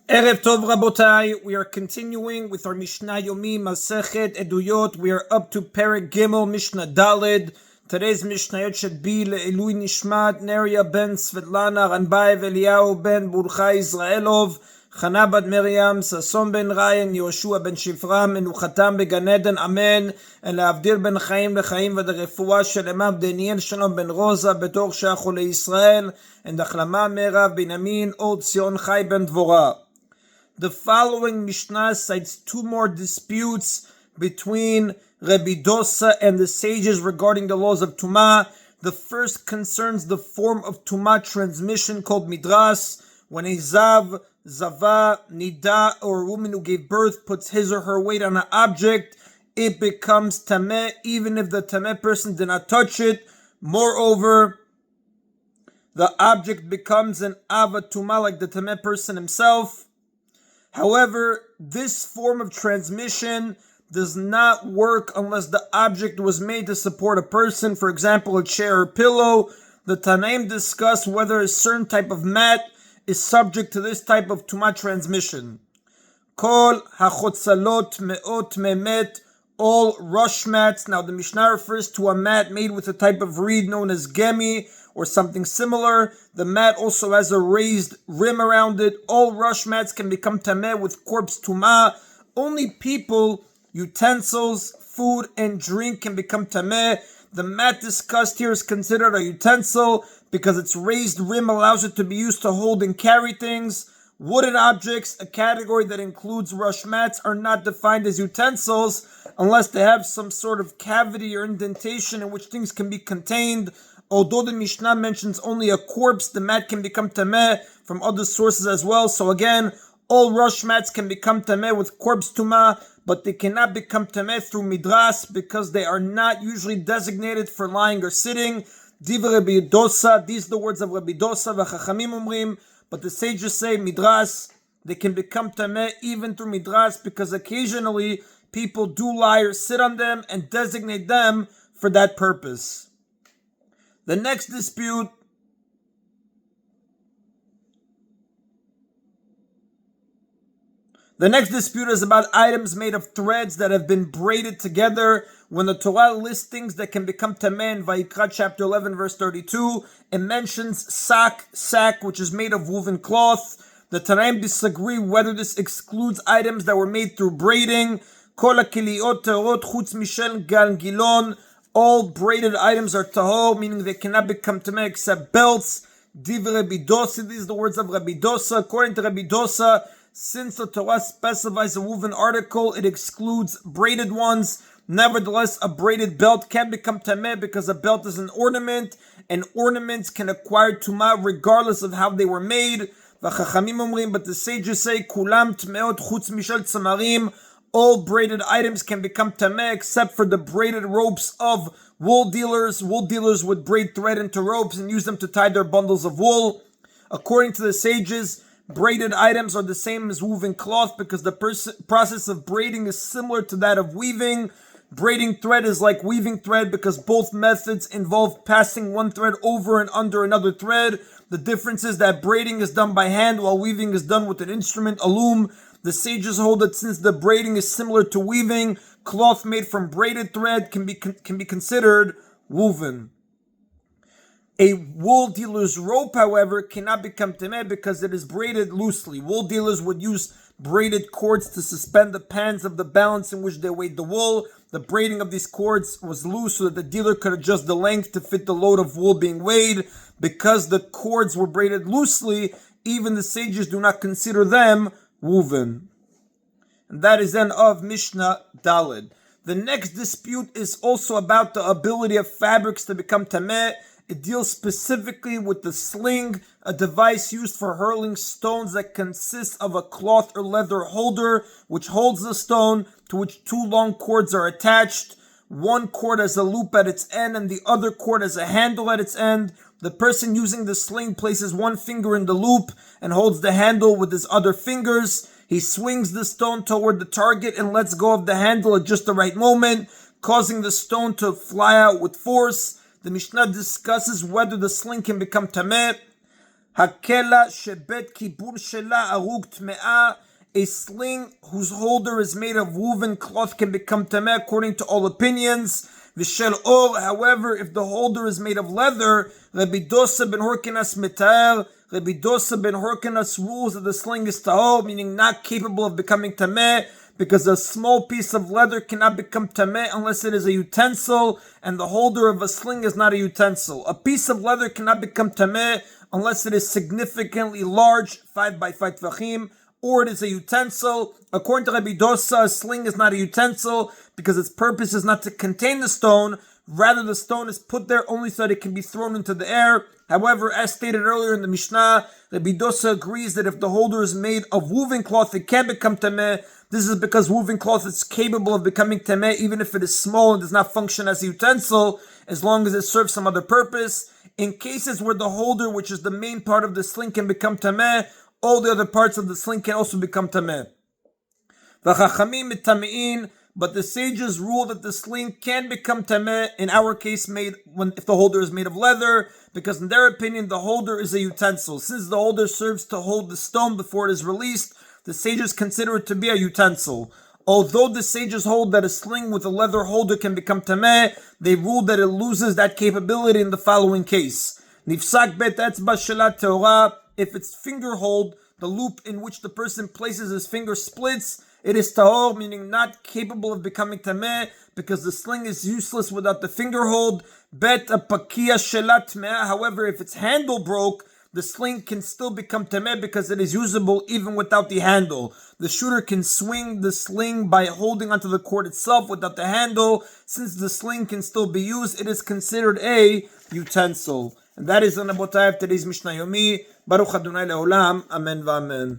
Erev Tov Rabotai, we are continuing with our Mishna Yomi, Masechet, Eduyot. We are up to Perek Gimel, Mishnah Daled. Today's Mishnayot should be Le'ilui Nishmat, Neria ben Svetlana, Ranbaev Eliyahu ben Burchai Israelov, Chana bat Miriam, Sason ben Ryan, Yoshua ben Shifra, Menuchatam began Eden, Amen. And Le'avdil ben Chaim lechaim v'derefua shelemav Daniel Shalom ben Rosa, Betor Shachol Yisrael, and Achlama Merav Binyamin, Od Zion Chai ben Dvorah. The following Mishnah cites two more disputes between Rabbi Dosa and the sages regarding the laws of Tumah. The first concerns the form of Tumah transmission called Midras. When a Zav, Zava, Nida, or a woman who gave birth puts his or her weight on an object, it becomes Tameh even if the Tameh person did not touch it. Moreover, the object becomes an Ava Tumah like the Tameh person himself. However, this form of transmission does not work unless the object was made to support a person, for example, a chair or pillow. The Tanaim discuss whether a certain type of mat is subject to this type of Tumah transmission. Kol hachotzalot me'ot memet, all rush mats. Now the Mishnah refers to a mat made with a type of reed known as gemi, or something similar. The mat also has a raised rim around it. All rush mats can become tameh with corpse tumah. Only people, utensils, food, and drink can become tameh. The mat discussed here is considered a utensil because its raised rim allows it to be used to hold and carry things. Wooden objects, a category that includes rush mats, are not defined as utensils unless they have some sort of cavity or indentation in which things can be contained. Although the Mishnah mentions only a corpse, the mat can become tameh from other sources as well. So again, all rush mats can become tameh with corpse tumah, but they cannot become tameh through midras because they are not usually designated for lying or sitting. Divrei Rabbi Dosa, these are the words of Rabbi Dosa, v'chachamim omrim, but the sages say midras, they can become tameh even through midras because occasionally people do lie or sit on them and designate them for that purpose. The next dispute is about items made of threads that have been braided together. When the Torah lists things that can become tameh in Vayikra chapter 11 verse 32, it mentions sack, which is made of woven cloth. The Tanaim disagree whether this excludes items that were made through braiding. Kol hakiliot teorot chutz mishel gilon. All braided items are tahor, meaning they cannot become tameh except belts. Divrei Rabbi Dosa, these are the words of Rabbi Dosa. According to Rabbi Dosa, since the Torah specifies a woven article, it excludes braided ones. Nevertheless, a braided belt can become tameh because a belt is an ornament, and ornaments can acquire tumah regardless of how they were made. But the sages say, kulam tmeot chutz mishel tzamarim. All braided items can become tameh except for the braided ropes of wool dealers. Wool dealers would braid thread into ropes and use them to tie their bundles of wool. According to the sages, braided items are the same as woven cloth because the process of braiding is similar to that of weaving. Braiding thread is like weaving thread because both methods involve passing one thread over and under another thread. The difference is that braiding is done by hand while weaving is done with an instrument, a loom. The sages hold that since the braiding is similar to weaving, cloth made from braided thread can be considered woven. A wool dealer's rope, however, cannot become tameh because it is braided loosely. Wool dealers would use braided cords to suspend the pans of the balance in which they weighed the wool. The braiding of these cords was loose so that the dealer could adjust the length to fit the load of wool being weighed. Because the cords were braided loosely, even the sages do not consider them woven. And that is then of Mishnah Daled. The next dispute is also about the ability of fabrics to become tameh. It deals specifically with the sling, a device used for hurling stones that consists of a cloth or leather holder which holds the stone, to which two long cords are attached. One cord has a loop at its end and the other cord has a handle at its end. The person using the sling places one finger in the loop and holds the handle with his other fingers. He swings the stone toward the target and lets go of the handle at just the right moment, causing the stone to fly out with force. The Mishnah discusses whether the sling can become tameh. Hakela shebet kibur shela arug tme'ah. A sling whose holder is made of woven cloth can become tameh according to all opinions. V'shel or, however, if the holder is made of leather, Rabbi Dosa ben Horkenas metaer. Rabbi Dosa ben Horkenas rules that the sling is tahor, meaning not capable of becoming tameh, because a small piece of leather cannot become tameh unless it is a utensil, and the holder of a sling is not a utensil. A piece of leather cannot become tameh unless it is significantly large, 5 by 5 tvachim, or it is a utensil. According to Rabbi Dosa, a sling is not a utensil because its purpose is not to contain the stone. Rather, the stone is put there only so that it can be thrown into the air. However, as stated earlier in the Mishnah, Rabbi Dosa agrees that if the holder is made of woven cloth, it can become tameh. This is because woven cloth is capable of becoming tameh even if it is small and does not function as a utensil, as long as it serves some other purpose. In cases where the holder, which is the main part of the sling, can become tameh, all the other parts of the sling can also become tameh. V'chachamim mitamein, but the sages rule that the sling can become tameh, in our case if the holder is made of leather, because in their opinion the holder is a utensil. Since the holder serves to hold the stone before it is released, the sages consider it to be a utensil. Although the sages hold that a sling with a leather holder can become tameh, they rule that it loses that capability in the following case. Nifsak bet etzba shelat teorah. If its finger hold, the loop in which the person places his finger splits, it is tahor, meaning not capable of becoming tameh, because the sling is useless without the finger hold. Bet a pakia shelat tme'ah. However, if its handle broke, the sling can still become tameh because it is usable even without the handle. The shooter can swing the sling by holding onto the cord itself without the handle. Since the sling can still be used, it is considered a utensil. And that is the Rabotai of today's Mishna Yomi. Baruch Adonai Leolam. Amen v'amen.